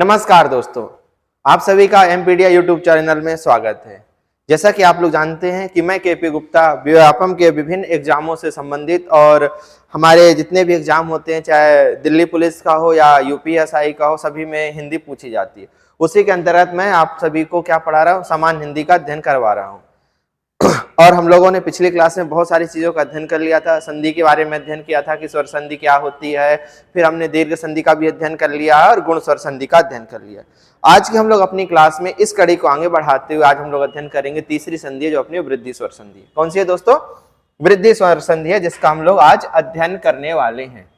नमस्कार दोस्तों, आप सभी का एमपीडिया यूट्यूब चैनल में स्वागत है। जैसा कि आप लोग जानते हैं कि मैं केपी गुप्ता व्यापम के विभिन्न एग्जामों से संबंधित और हमारे जितने भी एग्जाम होते हैं, चाहे दिल्ली पुलिस का हो या यूपीएसआई का हो, सभी में हिंदी पूछी जाती है। उसी के अंतर्गत मैं आप सभी को क्या पढ़ा रहा हूँ, सामान्य हिंदी का अध्ययन करवा रहा हूँ। और हम लोगों ने पिछली क्लास में बहुत सारी चीज़ों का अध्ययन कर लिया था। संधि के बारे में अध्ययन किया था कि स्वर संधि क्या होती है, फिर हमने दीर्घ संधि का भी अध्ययन कर लिया और गुण स्वर संधि का अध्ययन कर लिया। आज की हम लोग अपनी क्लास में इस कड़ी को आगे बढ़ाते हुए आज हम लोग अध्ययन करेंगे तीसरी संधि, जो अपनी वृद्धि स्वर संधि है। कौन सी है दोस्तों? वृद्धि स्वर संधि है, जिसका हम लोग आज अध्ययन करने वाले हैं।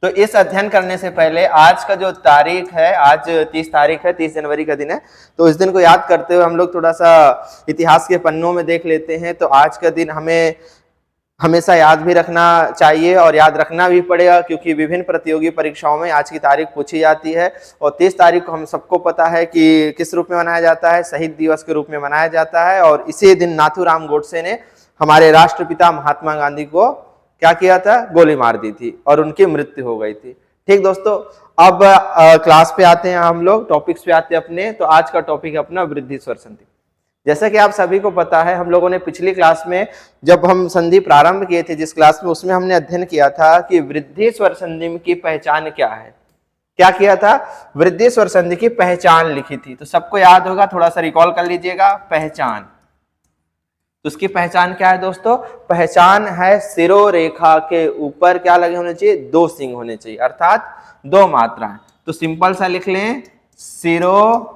तो इस अध्ययन करने से पहले आज का जो तारीख है, आज 30 तारीख है, 30 जनवरी का दिन है। तो इस दिन को याद करते हुए हम लोग थोड़ा सा इतिहास के पन्नों में देख लेते हैं। तो आज का दिन हमें हमेशा याद भी रखना चाहिए और याद रखना भी पड़ेगा, क्योंकि विभिन्न प्रतियोगी परीक्षाओं में आज की तारीख पूछी जाती है। और 30 तारीख को हम सबको पता है कि किस रूप में मनाया जाता है, शहीद दिवस के रूप में मनाया जाता है। और इसी दिन नाथूराम गोडसे ने हमारे राष्ट्रपिता महात्मा गांधी को क्या किया था? गोली मार दी थी और उनकी मृत्यु हो गई थी। ठीक दोस्तों, अब क्लास पे आते हैं, हम लोग टॉपिक्स पे आते हैं अपने। तो आज का टॉपिक है अपना वृद्धि स्वर संधि। जैसा कि आप सभी को पता है, हम लोगों ने पिछली क्लास में जब हम संधि प्रारंभ किए थे जिस क्लास में, उसमें हमने अध्ययन किया था कि वृद्धि स्वर संधि की पहचान क्या है। क्या किया था? वृद्धि स्वर संधि की पहचान लिखी थी। तो सबको याद होगा, थोड़ा सा रिकॉल कर लीजिएगा। पहचान, तो उसकी पहचान क्या है दोस्तों? पहचान है शिरोरेखा के ऊपर क्या लगे होने चाहिए? 2 सिंह होने चाहिए, अर्थात 2 मात्राएं। तो सिंपल सा लिख लें, शिरो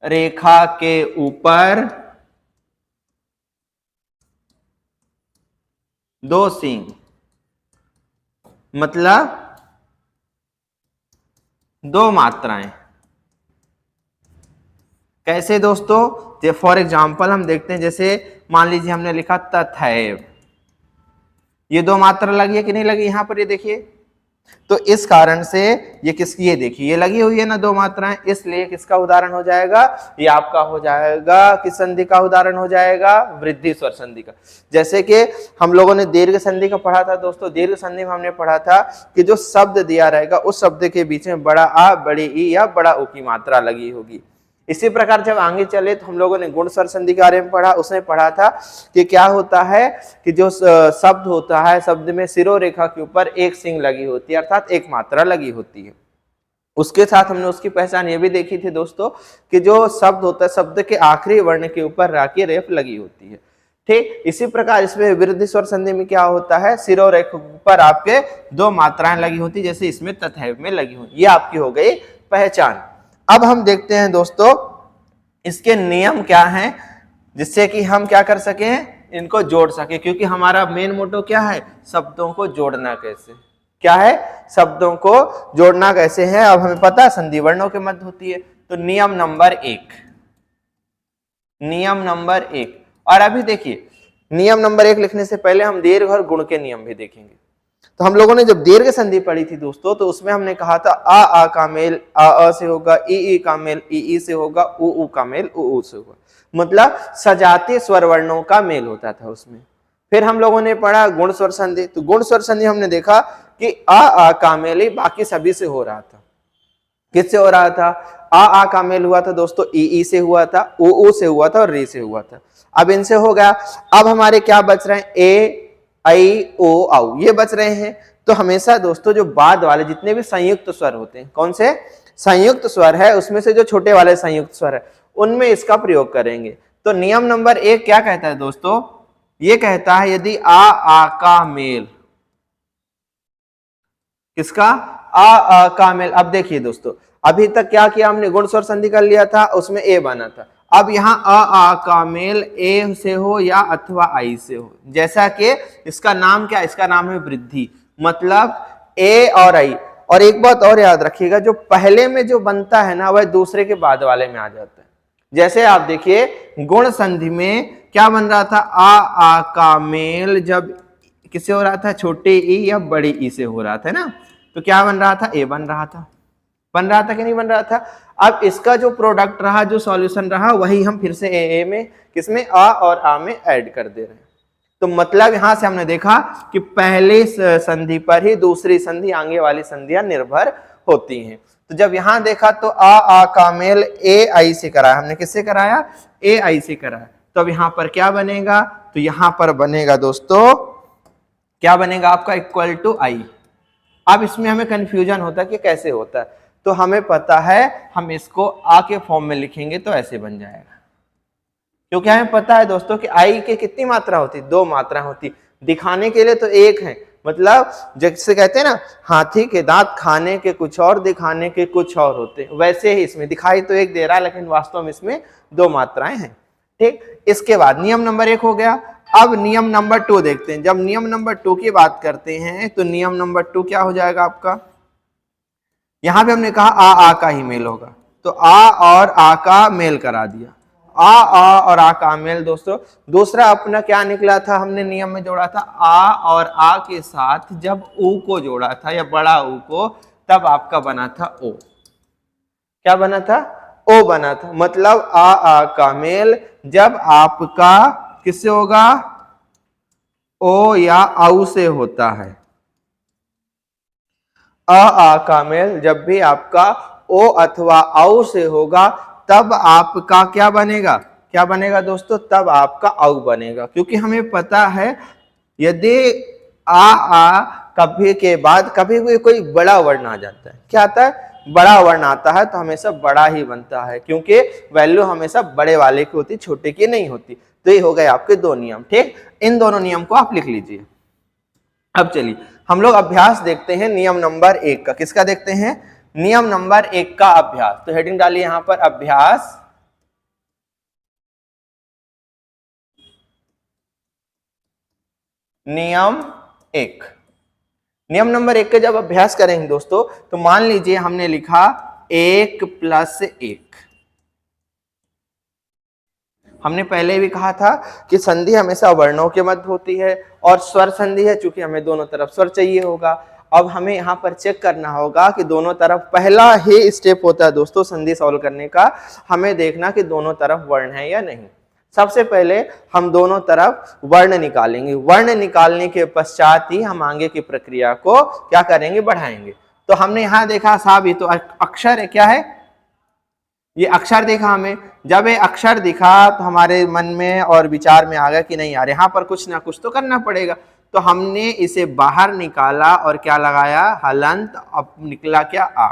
रेखा के ऊपर 2 सिंह, मतलब 2 मात्राएं। कैसे दोस्तों? फॉर एग्जाम्पल हम देखते हैं, जैसे मान लीजिए हमने लिखा तथैव, ये 2 मात्रा लगी है कि नहीं लगी? यहां पर ये देखिए, तो इस कारण से ये किसकी, ये देखिए ये लगी हुई है ना 2 मात्राएं, इसलिए किसका उदाहरण हो जाएगा? ये आपका हो जाएगा, किस संधि का उदाहरण हो जाएगा? वृद्धि स्वर संधि का। जैसे कि हम लोगों ने दीर्घ संधि का पढ़ा था दोस्तों। दीर्घ संधि में हमने पढ़ा था कि जो शब्द दिया रहेगा उस शब्द के बीच में बड़ा आ, बड़ी ई या बड़ा उ की मात्रा लगी होगी। इसी प्रकार जब आगे चले तो हम लोगों ने गुण स्वर संधि के बारे में पढ़ा। उसमें पढ़ा था कि क्या होता है कि जो शब्द होता है, शब्द में शिरोरेखा के ऊपर 1 सिंह लगी होती है, अर्थात 1 मात्रा लगी होती है। उसके साथ हमने उसकी पहचान ये भी देखी थी दोस्तों कि जो शब्द होता है, शब्द के आखिरी वर्ण के ऊपर रा की रेफ लगी होती है। ठीक इसी प्रकार इसमें वृद्धि स्वर संधि में क्या होता है? शिरोरेखा पर आपके 2 मात्राएं लगी होती है, जैसे इसमें तथैव में लगी हुई। ये आपकी हो गई पहचान। अब हम देखते हैं दोस्तों इसके नियम क्या हैं, जिससे कि हम क्या कर सकें, इनको जोड़ सके। क्योंकि हमारा मेन मोटो क्या है? शब्दों को जोड़ना कैसे। क्या है? शब्दों को जोड़ना कैसे है। अब हमें पता है संधि वर्णों के मध्य होती है। तो नियम नंबर 1, नियम नंबर 1। और अभी देखिए, नियम नंबर 1 लिखने से पहले हम दीर्घ और गुण के नियम भी देखेंगे। तो हम लोगों ने जब दीर्घ संधि पढ़ी थी दोस्तों, तो उसमें हमने कहा था आ का मेल आ से होगा, ई का मेल ई से होगा, उ का मेल उ से होगा। मतलब सजातीय स्वर वर्णों का मेल होता था उसमें। फिर हम लोगों ने पढ़ा गुण स्वर संधि। तो गुण स्वर संधि हमने देखा कि आ का मेल ही बाकी सभी से हो रहा था। किससे हो रहा था? आ का मेल हुआ था दोस्तों, ई से हुआ था, उ से हुआ था और री से हुआ था। अब इनसे हो गया। अब हमारे क्या बच रहे हैं? ए, आई, ओ, औ, ये बच रहे हैं। तो हमेशा दोस्तों जो बाद वाले जितने भी संयुक्त स्वर होते हैं, कौन से संयुक्त स्वर है, उसमें से जो छोटे वाले संयुक्त स्वर है उनमें इसका प्रयोग करेंगे। तो नियम नंबर 1 क्या कहता है दोस्तों? ये कहता है यदि आ का मेल, किसका? आ का मेल। अब देखिए दोस्तों, अभी तक क्या किया हमने? गुण स्वर संधि कर लिया था, उसमें ए बना था। अब यहाँ आ का मेल ए से हो या अथवा आई से हो। जैसा कि इसका नाम क्या? इसका नाम है वृद्धि, मतलब ए और आई। और एक बात और याद रखिएगा, जो पहले में जो बनता है ना, वह दूसरे के बाद वाले में आ जाता है। जैसे आप देखिए गुण संधि में क्या बन रहा था? आ का मेल जब किससे हो रहा था? छोटे ई या बड़ी ई से हो रहा था ना, तो क्या बन रहा था? ए बन रहा था। बन रहा था कि नहीं बन रहा था? अब इसका जो प्रोडक्ट रहा, जो सॉल्यूशन रहा, वही हम फिर से ए में, किसमें? आ और आ में ऐड कर दे रहे हैं। तो मतलब यहां से हमने देखा कि पहली संधि पर ही दूसरी संधि, आगे वाली संधियां निर्भर होती हैं। तो जब यहां देखा तो आ का मेल ए आई से कराया, हमने किससे कराया, ए आई से कराया। तो अब यहां पर क्या बनेगा, तो यहां पर बनेगा दोस्तों, क्या बनेगा आपका, इक्वल टू आई। अब इसमें हमें कंफ्यूजन होता है कि कैसे होता है, तो हमें पता है हम इसको आ के फॉर्म में लिखेंगे तो ऐसे बन जाएगा, क्योंकि हमें पता है दोस्तों कि आई के कितनी मात्रा होती, 2 मात्रा होती, दिखाने के लिए तो एक है, मतलब जैसे कहते हैं ना हाथी के दांत खाने के कुछ और दिखाने के कुछ और होते, वैसे ही इसमें दिखाई तो एक दे रहा है लेकिन वास्तव में इसमें 2 मात्राएं हैं। ठीक, इसके बाद नियम नंबर 1 हो गया। अब नियम नंबर 2 देखते हैं। जब नियम नंबर 2 की बात करते हैं तो नियम नंबर 2 क्या हो जाएगा आपका, यहां पे हमने कहा आ का ही मेल होगा, तो आ और आ का मेल करा दिया, आ और आ का मेल। दोस्तों दूसरा अपना क्या निकला था, हमने नियम में जोड़ा था आ और आ के साथ जब ऊ को जोड़ा था या बड़ा ऊ को, तब आपका बना था ओ। क्या बना था, ओ बना था। मतलब आ का मेल जब आपका किससे होगा, ओ या आउ से होता है। आ का मेल जब भी आपका ओ अथवा आउ से होगा तब आपका क्या बनेगा, क्या बनेगा दोस्तों, तब आपका आउ बनेगा। क्योंकि हमें पता है यदि आ कभी के बाद कभी भी कोई बड़ा वर्ण आ जाता है, क्या आता है, बड़ा वर्ण आता है, तो हमेशा बड़ा ही बनता है, क्योंकि वैल्यू हमेशा बड़े वाले की होती, छोटे की नहीं होती। तो ये हो गए आपके 2 नियम। ठीक, इन दोनों नियम को आप लिख लीजिए। अब चलिए हम लोग अभ्यास देखते हैं नियम नंबर 1 का। किसका देखते हैं, नियम नंबर 1 का अभ्यास। तो हेडिंग डालिए यहां पर, अभ्यास नियम 1। नियम नंबर 1 का जब अभ्यास करेंगे दोस्तों, तो मान लीजिए हमने लिखा 1 + 1। हमने पहले भी कहा था कि संधि हमेशा वर्णों के मध्य होती है और स्वर संधि है, चूंकि हमें दोनों तरफ स्वर चाहिए होगा। अब हमें यहाँ पर चेक करना होगा कि दोनों तरफ, पहला ही स्टेप होता है दोस्तों संधि सॉल्व करने का, हमें देखना कि दोनों तरफ वर्ण है या नहीं। सबसे पहले हम दोनों तरफ वर्ण निकालेंगे, वर्ण निकालने के पश्चात ही हम आगे की प्रक्रिया को क्या करेंगे, बढ़ाएंगे। तो हमने यहाँ देखा साहब ये तो अक्षर है, क्या है, ये अक्षर देखा हमें। जब ये अक्षर दिखा तो हमारे मन में और विचार में आ गया कि नहीं यार यहाँ पर कुछ ना कुछ तो करना पड़ेगा। तो हमने इसे बाहर निकाला और क्या लगाया, हलंत। अब निकला क्या, आ।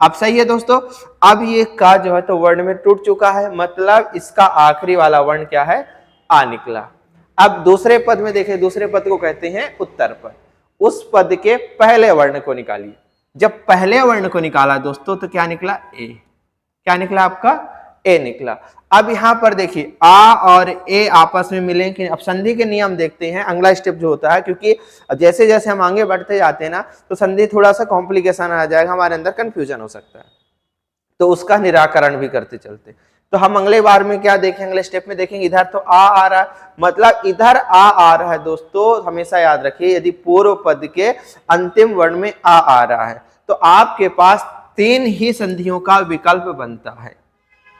अब सही है दोस्तों। अब ये का जो है तो वर्ण में टूट चुका है, मतलब इसका आखिरी वाला वर्ण क्या है, आ निकला। अब दूसरे पद में देखें, दूसरे पद को कहते हैं उत्तर पद। उस पद के पहले वर्ण को निकालिए। जब पहले वर्ण को निकाला दोस्तों तो क्या निकला, ए। क्या निकला आपका, ए निकला। अब यहां पर देखिए आ और ए आपस में मिले कि, अब संधि के नियम देखते हैं अगला स्टेप जो होता है, क्योंकि जैसे जैसे हम आगे बढ़ते जाते हैं ना तो संधि थोड़ा सा कॉम्प्लिकेशन आ जाएगा, हमारे अंदर कंफ्यूजन हो सकता है, तो उसका निराकरण भी करते चलते। तो हम अगले बार में क्या देखेंगे, अगले स्टेप में देखेंगे, इधर तो आ रहा है, मतलब इधर आ रहा है दोस्तों। हमेशा याद रखिए यदि पूर्व पद के अंतिम वर्ण में आ रहा है तो आपके पास 3 ही संधियों का विकल्प बनता है।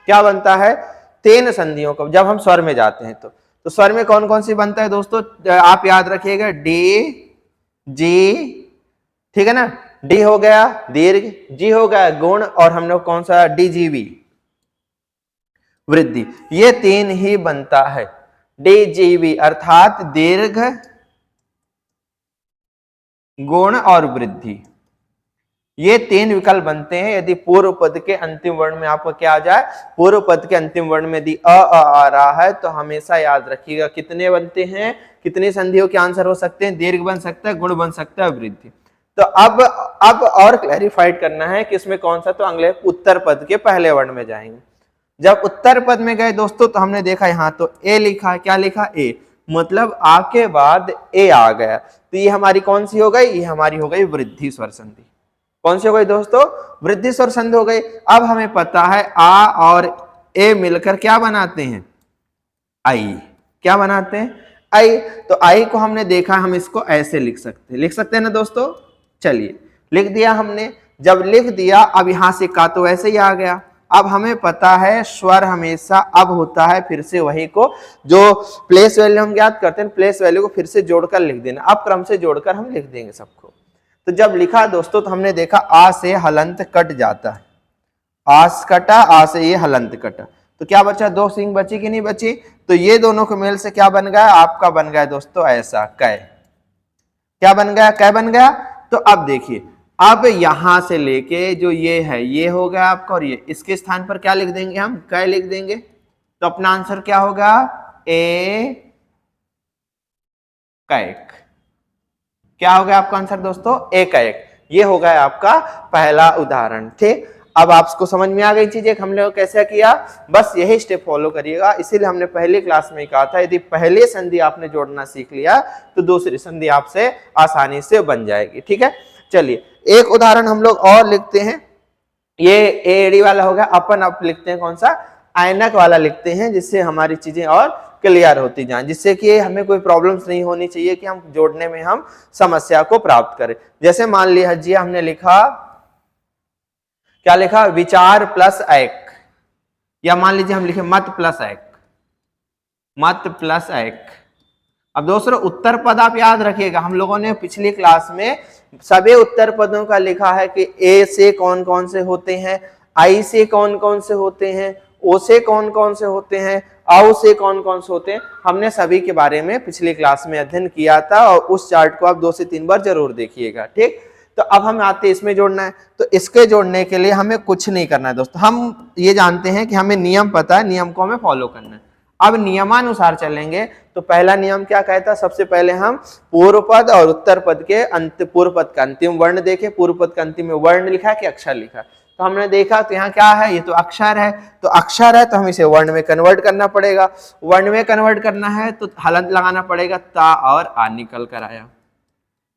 क्या बनता है, 3 संधियों का। जब हम स्वर में जाते हैं तो स्वर में कौन कौन सी बनता है दोस्तों, आप याद रखिएगा, डी, जी, ठीक है ना, डी हो गया दीर्घ, जी हो गया गुण, और हम लोग कौन सा, डीजीवी वृद्धि। ये 3 ही बनता है, डीजीवी अर्थात दीर्घ, गुण और वृद्धि। ये 3 विकल्प बनते हैं यदि पूर्व पद के अंतिम वर्ण में आपको क्या आ जाए, पूर्व पद के अंतिम वर्ण में यदि आ रहा है तो हमेशा याद रखिएगा कितने बनते हैं, कितने संधियों के आंसर हो सकते हैं, दीर्घ बन सकता है, गुण बन सकता है, वृद्धि। तो अब और क्लैरिफाइड करना है कि इसमें कौन सा, तो अगले उत्तर पद के पहले वर्ण में जाएंगे। जब उत्तर पद में गए दोस्तों तो हमने देखा यहाँ तो ए लिखा है, क्या लिखा, ए, मतलब आ के बाद ए आ गया, तो ये हमारी कौन सी हो गई, ये हमारी हो गई वृद्धि स्वर संधि। कौन सी हो गई दोस्तों, वृद्धि स्वर संधि हो गई। अब हमें पता है आ और ए मिलकर क्या बनाते हैं, आई। क्या बनाते हैं, आई। तो आई को हमने देखा, हम इसको ऐसे लिख सकते हैं ना दोस्तों। चलिए लिख दिया हमने। जब लिख दिया अब यहां से का तो ऐसे ही आ गया। अब हमें पता है स्वर हमेशा अब होता है फिर से वही को, जो प्लेस वैल्यू हम ज्ञात करते हैं, प्लेस वैल्यू को फिर से जोड़कर लिख देना। अब क्रम से जोड़कर हम लिख देंगे सबको। तो जब लिखा दोस्तों तो हमने देखा आ से हलंत कट जाता है, आस कटा, आ से ये हलंत कटा, तो क्या बचा, दो सिंग बची कि नहीं बची, तो ये दोनों के मेल से क्या बन गया, आपका बन गया दोस्तों ऐसा कै, क्या बन गया, कै बन गया। तो अब देखिए, अब यहां से लेके जो ये है ये हो गया आपका, और ये इसके स्थान पर क्या लिख देंगे, हम कै लिख देंगे, तो अपना आंसर क्या होगा, ए कैक। क्या हो गया आपका आंसर दोस्तों, ए कैक। ये हो गया आपका पहला उदाहरण। ठीक, अब आपको समझ में आ गई चीजें हम लोग कैसे किया, बस यही स्टेप फॉलो करिएगा। इसीलिए हमने पहली क्लास में कहा था यदि पहले संधि आपने जोड़ना सीख लिया तो दूसरी संधि आपसे आसानी से बन जाएगी। ठीक है, चलिए एक उदाहरण हम लोग और लिखते हैं। ये एडी वाला हो गया, अपन अब लिखते हैं कौन सा, ऐनक वाला लिखते हैं, जिससे हमारी चीजें और क्लियर होती जाएं, जिससे कि हमें कोई प्रॉब्लम्स नहीं होनी चाहिए कि हम जोड़ने में हम समस्या को प्राप्त करें। जैसे मान लीजिए हमने लिखा, क्या लिखा, विचार प्लस एक, या मान लीजिए हम लिखे मत प्लस एक, मत प्लस एक। अब दोस्तों उत्तर पद आप याद रखिएगा, हम लोगों ने पिछली क्लास में सभी उत्तर पदों का लिखा है कि ए से कौन कौन से होते हैं, आई से कौन कौन से होते हैं, ओ से कौन कौन से होते हैं, औ से कौन कौन से होते हैं। हमने सभी के बारे में पिछली क्लास में अध्ययन किया था, और उस चार्ट को आप 2 से 3 बार जरूर देखिएगा। ठीक, तो अब हम आते हैं इसमें जोड़ना है, तो इसके जोड़ने के लिए हमें कुछ नहीं करना है दोस्तों, हम ये जानते हैं कि हमें नियम पता है, नियम को हमें फॉलो करना है। अब नियमानुसार चलेंगे, तो पहला नियम क्या कहता है, सबसे पहले हम पूर्व पद और उत्तर पद के पूर्व पद का अंतिम वर्ण देखे, पूर्व पद का अंतिम में वर्ण लिखा है कि अक्षर लिखा है, तो हमने देखा तो यहाँ क्या है, ये तो अक्षर है, तो अक्षर है तो हम इसे वर्ण में कन्वर्ट करना पड़ेगा, वर्ण में कन्वर्ट करना है तो हलंत लगाना पड़ेगा, ता और आ निकल कर आया,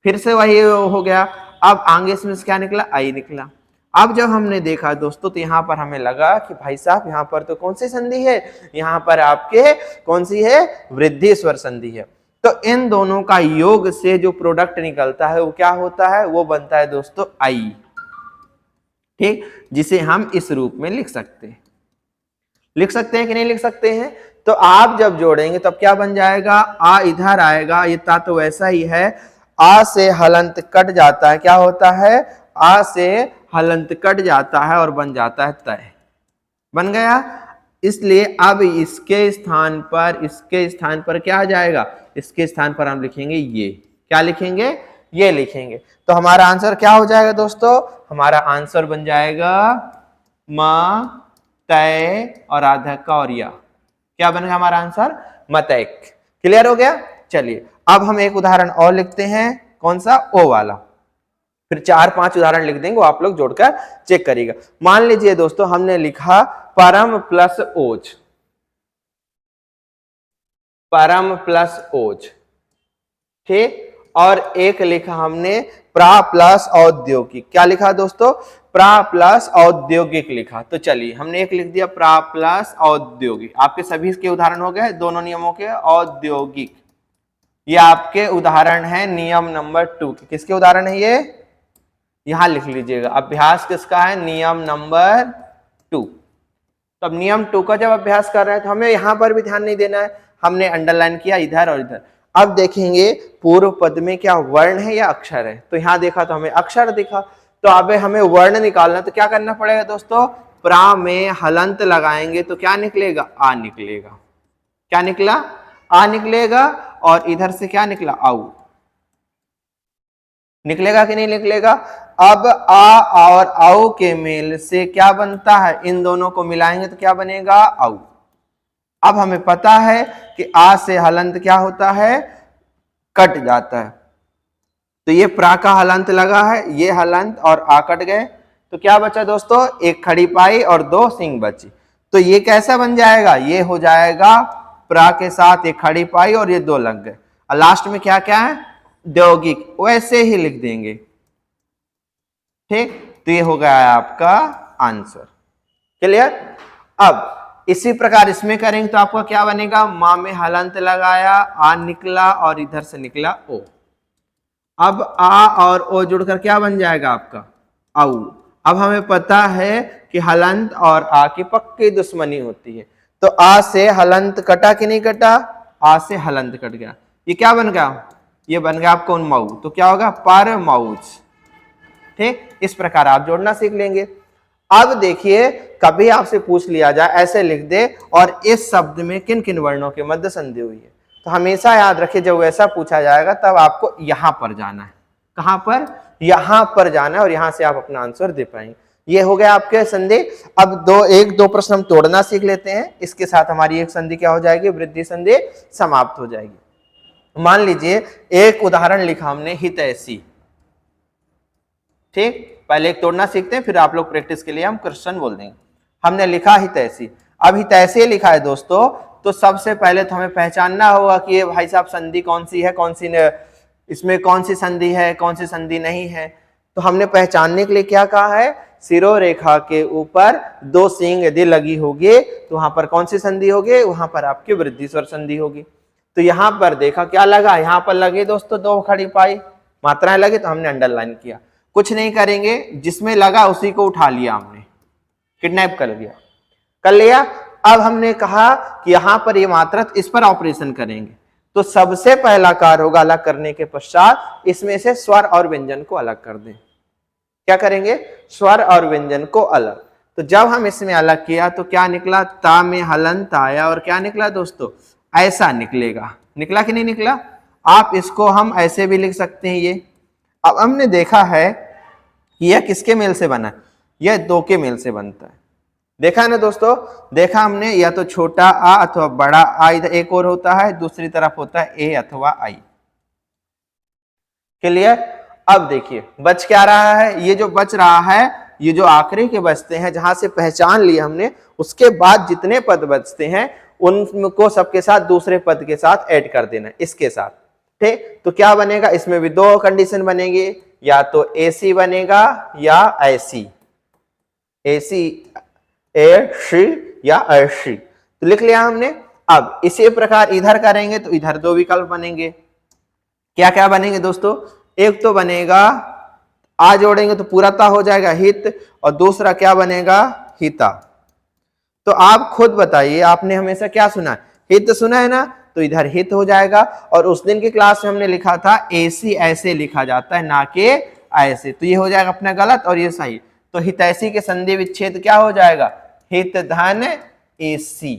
फिर से वही हो गया। अब आगे इसमें से क्या निकला, आई निकला। अब जब हमने देखा दोस्तों तो यहाँ पर हमें लगा कि भाई साहब यहाँ पर तो कौन सी संधि है, यहाँ पर आपके कौन सी है, वृद्धि स्वर संधि है। तो इन दोनों का योग से जो प्रोडक्ट निकलता है वो क्या होता है, वो बनता है दोस्तों आई। ठीक, जिसे हम इस रूप में लिख सकते हैं, लिख सकते हैं कि नहीं लिख सकते हैं। तो आप जब जोड़ेंगे तब क्या बन जाएगा, आ इधर आएगा, ये ता तो वैसा ही है, आ से हलंत कट जाता है, क्या होता है, आ से हलंत कट जाता है और बन जाता है तय, बन गया। इसलिए अब इसके स्थान पर क्या आ जाएगा, इसके स्थान पर हम लिखेंगे ये, क्या लिखेंगे, ये लिखेंगे। तो हमारा आंसर क्या हो जाएगा दोस्तों, हमारा आंसर बन जाएगा म तय और आधा का और या, क्या बनेगा हमारा आंसर, मतैक। क्लियर हो गया। चलिए अब हम एक उदाहरण और लिखते हैं, कौन सा, ओ वाला, फिर 4-5 उदाहरण लिख देंगे, वो आप लोग जोड़कर चेक करिएगा। मान लीजिए दोस्तों हमने लिखा परम प्लस ओज, परम प्लस ओज, ठीक, और एक लिखा हमने प्रा प्लस औद्योगिक, क्या लिखा दोस्तों, प्रा प्लस औद्योगिक लिखा। तो चलिए हमने एक लिख दिया प्रा प्लस औद्योगिक, आपके सभी के उदाहरण हो गए दोनों नियमों के। औद्योगिक ये आपके उदाहरण है नियम नंबर 2 के, किसके उदाहरण है ये, यहां लिख लीजिएगा, अभ्यास किसका है, नियम नंबर 2। तो अब नियम 2 का जब अभ्यास कर रहे हैं तो हमें यहां पर भी ध्यान नहीं देना है, हमने अंडरलाइन किया इधर और इधर। अब देखेंगे पूर्व पद में क्या वर्ण है या अक्षर है, तो यहां देखा तो हमें अक्षर दिखा, तो अब हमें वर्ण निकालना, तो क्या करना पड़ेगा दोस्तों, प्रा में हलंत लगाएंगे तो क्या निकलेगा, आ निकलेगा, क्या निकला, आ निकलेगा, और इधर से क्या निकला, आउ निकलेगा कि नहीं निकलेगा। अब आ और औ के मेल से क्या बनता है, इन दोनों को मिलाएंगे तो क्या बनेगा, औ। अब हमें पता है कि आ से हलंत क्या होता है, कट जाता है, तो ये प्रा का हलंत लगा है, ये हलंत और आ कट गए, तो क्या बचा दोस्तों, एक खड़ी पाई और 2 सिंग बची। तो ये कैसा बन जाएगा, ये हो जाएगा प्रा के साथ एक खड़ी पाई और ये 2 लग गए, और लास्ट में क्या क्या है, औद्योगिक, वैसे ही लिख देंगे। ठीक, तो ये हो गया आपका आंसर। क्लियर। अब इसी प्रकार इसमें करेंगे तो आपका क्या बनेगा, मां में हलंत लगाया, आ निकला और इधर से निकला ओ। अब आ और ओ जुड़कर क्या बन जाएगा आपका, आउ। अब हमें पता है कि हलंत और आ की पक्की दुश्मनी होती है, तो आ से हलंत कटा कि नहीं कटा, आ से हलंत कट गया, ये क्या बन गया, ये बन गया आपको मऊ, तो क्या होगा, पर मऊज, ठीक, इस प्रकार आप जोड़ना सीख लेंगे। अब देखिए, कभी आपसे पूछ लिया जाए ऐसे लिख दे और इस शब्द में किन किन वर्णों के मध्य संधि हुई है, तो हमेशा याद रखिए जब वैसा पूछा जाएगा तब आपको यहां पर जाना है। कहां पर? यहां पर जाना है और यहां से आप अपना आंसर दे पाएंगे। ये हो गया आपके संधि। अब एक दो प्रश्न हम तोड़ना सीख लेते हैं, इसके साथ हमारी एक संधि क्या हो जाएगी? वृद्धि संधि समाप्त हो जाएगी। मान लीजिए एक उदाहरण लिखा हमने, हितैषी। ठीक, पहले एक तोड़ना सीखते हैं, फिर आप लोग प्रैक्टिस के लिए हम क्वेश्चन बोल देंगे। हमने लिखा हितैषी। अब हितैषी लिखा है दोस्तों, तो सबसे पहले तो हमें पहचानना होगा कि ये भाई साहब संधि कौन सी है, कौन सी इसमें कौन सी संधि है, कौन सी संधि नहीं है। तो हमने पहचानने के लिए क्या कहा है? शिरोरेखा के ऊपर दो सींग यदि लगी होगी तो वहां पर कौन सी संधि होगी? वहां पर आपकी वृद्धि स्वर संधि होगी। तो यहां पर देखा क्या लगा? यहां पर लगे दोस्तों दो खड़ी पाई मात्राएं लगी, तो हमने अंडरलाइन किया। कुछ नहीं करेंगे, जिसमें लगा उसी को उठा लिया हमने, किडनैप कर लिया, कर लिया। अब हमने कहा कि यहां पर ये मात्रा, इस पर ऑपरेशन करेंगे। तो सबसे पहला कार्य होगा अलग करने के पश्चात इसमें से स्वर और व्यंजन को अलग कर दें। क्या करेंगे? स्वर और व्यंजन को अलग। तो जब हम इसमें अलग किया तो क्या निकला? ता में हलंत आया और क्या निकला दोस्तों? ऐसा निकलेगा। निकला कि नहीं निकला? आप इसको हम ऐसे भी लिख सकते हैं ये। अब हमने देखा है कि यह किसके मेल से बना है? यह दो के मेल से बनता है। देखा है ना दोस्तों? देखा हमने, या तो छोटा आ अथवा बड़ा आ, इधर एक और होता है, दूसरी तरफ होता है ए अथवा आई। क्लियर? अब देखिए बच क्या रहा है? ये जो बच रहा है, ये जो आखिरी के बचते हैं, जहां से पहचान लिया हमने, उसके बाद जितने पद बचते हैं उनको सबके साथ दूसरे पद के साथ ऐड कर देना इसके साथ। ठीक, तो क्या बनेगा? इसमें भी दो कंडीशन बनेगी, या तो एसी बनेगा या ऐसी, एसी एसी या ऐसी। तो लिख लिया हमने। अब इसी प्रकार इधर करेंगे तो इधर दो विकल्प बनेंगे। क्या क्या बनेंगे दोस्तों? एक तो बनेगा आ जोड़ेंगे तो पूराता हो जाएगा हित, और दूसरा क्या बनेगा? हिता। तो आप खुद बताइए, आपने हमेशा क्या सुना? हित सुना है ना, तो इधर हित हो जाएगा। और उस दिन की क्लास में हमने लिखा था एसी ऐसे लिखा जाता है, ना कि ऐसे। तो ये हो जाएगा अपना गलत और ये सही। तो हितैषी के संधि विच्छेद क्या हो जाएगा? हित धन एसी।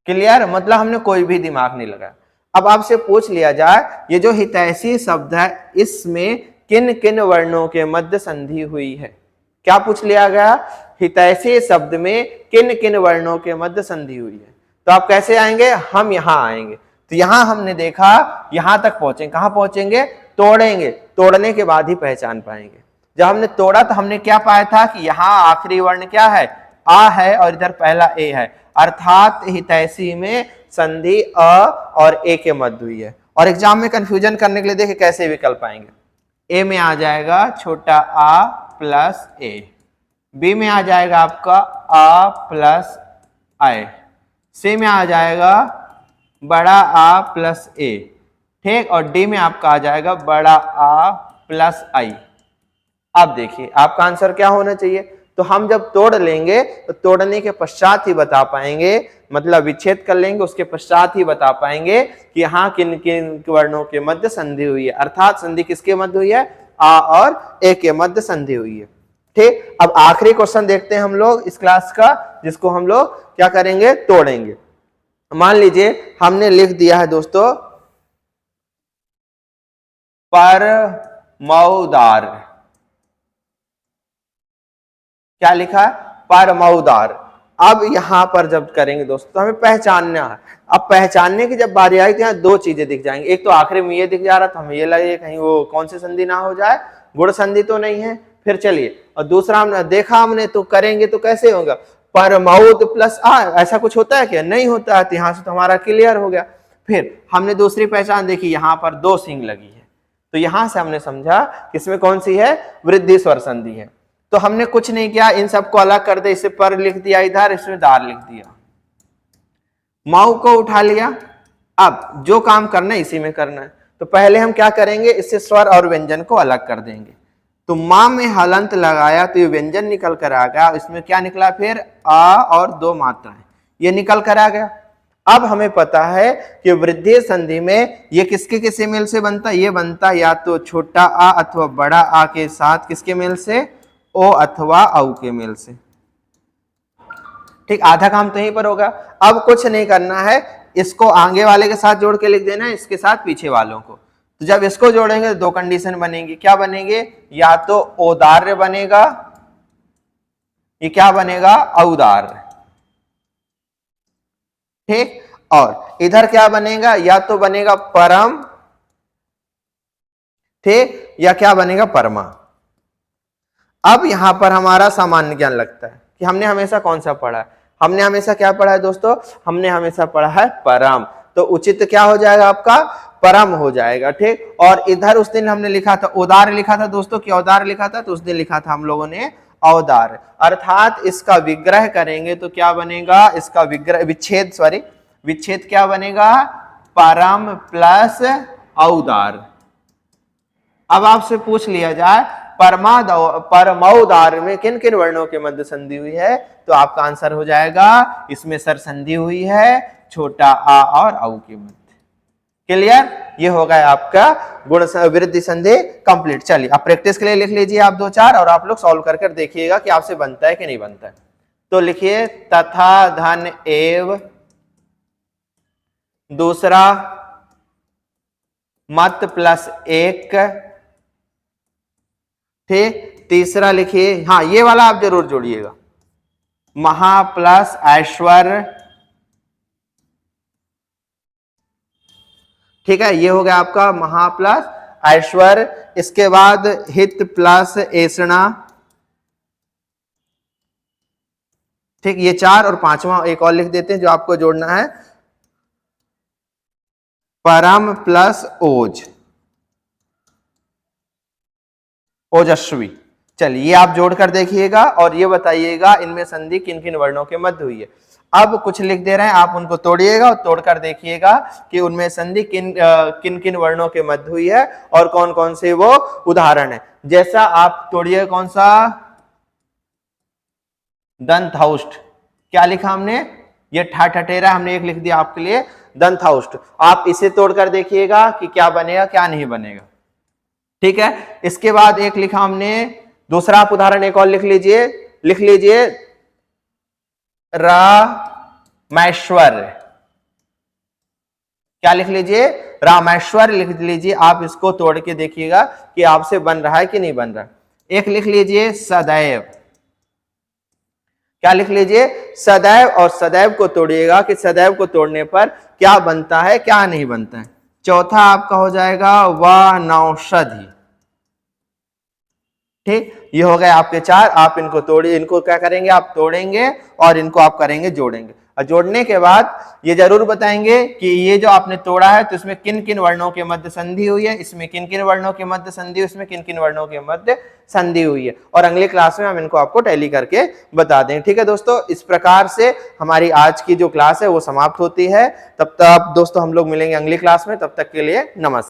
क्लियर? मतलब हमने कोई भी दिमाग नहीं लगाया। अब आपसे पूछ लिया जाए, ये जो हितैषी शब्द है, इसमें किन किन वर्णों के मध्य संधि हुई है? क्या पूछ लिया गया? हितैषी शब्द में किन किन वर्णों के मध्य संधि हुई है। तो आप कैसे आएंगे? हम यहां आएंगे। तो यहां हमने देखा, यहां तक पहुंचेंगे। कहां पहुंचेंगे? तोड़ेंगे। तोड़ने के बाद ही पहचान पाएंगे। जब हमने तोड़ा तो हमने क्या पाया था कि यहां आखिरी वर्ण क्या है? आ है, और इधर पहला ए है, अर्थात हितैषी में संधि अ और ए के मध्य हुई है। और एग्जाम में कंफ्यूजन करने के लिए देखिए कैसे विकल्प आएंगे। ए में आ जाएगा छोटा आ प्लस ए, बी में आ जाएगा आपका आ प्लस आई, सी में आ जाएगा बड़ा आ प्लस ए, ठीक, और डी में आपका आ जाएगा बड़ा आ प्लस आई। अब देखिए आपका आंसर क्या होना चाहिए? तो हम जब तोड़ लेंगे तो तोड़ने के पश्चात ही बता पाएंगे, मतलब विच्छेद कर लेंगे उसके पश्चात ही बता पाएंगे कि हाँ किन किन वर्णों के मध्य संधि हुई है। अर्थात संधि किसके मध्य हुई है? आ और ए के मध्य संधि हुई है। ठीक, अब आखिरी क्वेश्चन देखते हैं हम लोग इस क्लास का, जिसको हम लोग क्या करेंगे? तोड़ेंगे। मान लीजिए हमने लिख दिया है दोस्तों परमौदार। क्या लिखा है? परमौदार। अब यहां पर जब करेंगे दोस्तों हमें पहचानना है। अब पहचानने की जब बारी आई तो यहाँ दो चीजें दिख जाएंगी। एक तो आखिरी में ये दिख जा रहा था, हमें ये लगे कहीं वो कौन सी संधि ना हो जाए, गुण संधि तो नहीं है। फिर चलिए, और दूसरा हमने देखा, हमने तो करेंगे तो कैसे होगा? परमौद प्लस आ, ऐसा कुछ होता है क्या? नहीं होता है। तो यहां से तो हमारा क्लियर हो गया। फिर हमने दूसरी पहचान देखी, यहां पर दो सींग लगी है, तो यहां से हमने समझा किसमें कौन सी है? वृद्धि स्वर संधि है। तो हमने कुछ नहीं किया, इन सबको अलग कर दे, इसे पर लिख दिया इधर, इसमें दार लिख दिया, माऊ को उठा लिया। अब जो काम करना है इसी में करना है। तो पहले हम क्या करेंगे? इससे स्वर और व्यंजन को अलग कर देंगे। तो मां में हलंत लगाया तो ये व्यंजन निकल कर आ गया। इसमें क्या निकला? फिर आ और दो मात्राएं, ये निकल कर आ गया। अब हमें पता है कि वृद्धि संधि में ये किसके किसके मेल से बनता है, ये बनता या तो छोटा आ अथवा बड़ा आ के साथ किसके मेल से, ओ अथवा औ के मेल से। ठीक, आधा काम तो यहीं पर होगा। अब कुछ नहीं करना है, इसको आगे वाले के साथ जोड़ के लिख देना है, इसके साथ पीछे वालों को। तो जब इसको जोड़ेंगे तो दो कंडीशन बनेंगी, क्या बनेंगे, या तो औदार्य बनेगा, ये क्या बनेगा, औदार्य। ठीक, और इधर क्या बनेगा, या तो बनेगा परम, ठीक, या क्या बनेगा, परमा। अब यहां पर हमारा सामान्य ज्ञान लगता है कि हमने हमेशा कौन सा पढ़ा है, हमने हमेशा क्या पढ़ा है दोस्तों, हमने हमेशा पढ़ा है परम। तो उचित क्या हो जाएगा आपका, परम हो जाएगा। ठीक, और इधर उस दिन हमने लिखा था औदार्य लिखा था दोस्तों, कि औदार्य लिखा था, तो उस दिन लिखा था हम लोगों ने औदार्य, अर्थात इसका विग्रह करेंगे तो क्या बनेगा, इसका विग्रह विच्छेद, सॉरी विच्छेद क्या बनेगा, परम प्लस औदार्य। अब आपसे पूछ लिया जाए परमौदार्य में किन किन वर्णों के मध्य संधि हुई है, तो आपका आंसर हो जाएगा इसमें सर संधि हुई है छोटा आ और औ के मध्य। क्लियर, ये हो गया आपका गुण वृद्धि संधि कंप्लीट। चलिए अब प्रैक्टिस के लिए लिख लीजिए आप 2-4 और आप लोग सॉल्व कर देखिएगा कि आपसे बनता है कि नहीं बनता है। तो लिखिए तथा धन एव, दूसरा मत प्लस 1, ठीक, तीसरा लिखिए, हाँ ये वाला आप जरूर जोड़िएगा, महा प्लस ऐश्वर्य। ठीक है, ये हो गया आपका महा प्लस ऐश्वर्य। इसके बाद हित प्लस ऐषणा। ठीक, ये 4 और 5वां एक और लिख देते हैं जो आपको जोड़ना है, परम प्लस ओज, ओजस्वी। चलिए ये आप जोड़कर देखिएगा और ये बताइएगा इनमें संधि किन किन वर्णों के मध्य हुई है। अब कुछ लिख दे रहे हैं, आप उनको तोड़िएगा और तोड़कर देखिएगा कि उनमें संधि किन किन वर्णों के मध्य हुई है और कौन कौन से वो उदाहरण है। जैसा आप तोड़िए, कौन सा, दंतौष्ठ, क्या लिखा हमने, ये ठठेरा हमने एक लिख दिया आपके लिए, दंतौष्ठ। आप इसे तोड़कर देखिएगा कि क्या बनेगा क्या नहीं बनेगा। ठीक है, इसके बाद एक लिखा हमने, दूसरा आप उदाहरण एक और लिख लीजिए रामेश्वर, क्या लिख लीजिए, रामेश्वर लिख लीजिए। आप इसको तोड़ के देखिएगा कि आपसे बन रहा है कि नहीं बन रहा। एक लिख लीजिए सदैव, क्या लिख लीजिए, सदैव, और सदैव को तोड़िएगा कि सदैव को तोड़ने पर क्या बनता है क्या नहीं बनता है। चौथा आपका हो जाएगा वनौषधि। ठीक, ये हो गए आपके 4। आप इनको तोड़िए, इनको क्या करेंगे, आप तोड़ेंगे और इनको आप करेंगे जोड़ेंगे, और जोड़ने के बाद ये जरूर बताएंगे कि ये जो आपने तोड़ा है तो इसमें किन किन वर्णों के मध्य संधि हुई है, इसमें किन किन वर्णों के मध्य संधि, इसमें किन किन वर्णों के मध्य संधि हुई है, और अगली क्लास में हम इनको आपको टैली करके बता दें। ठीक है दोस्तों, इस प्रकार से हमारी आज की जो क्लास है वो समाप्त होती है। तब तक दोस्तों हम लोग मिलेंगे अगली क्लास में, तब तक के लिए नमस्कार।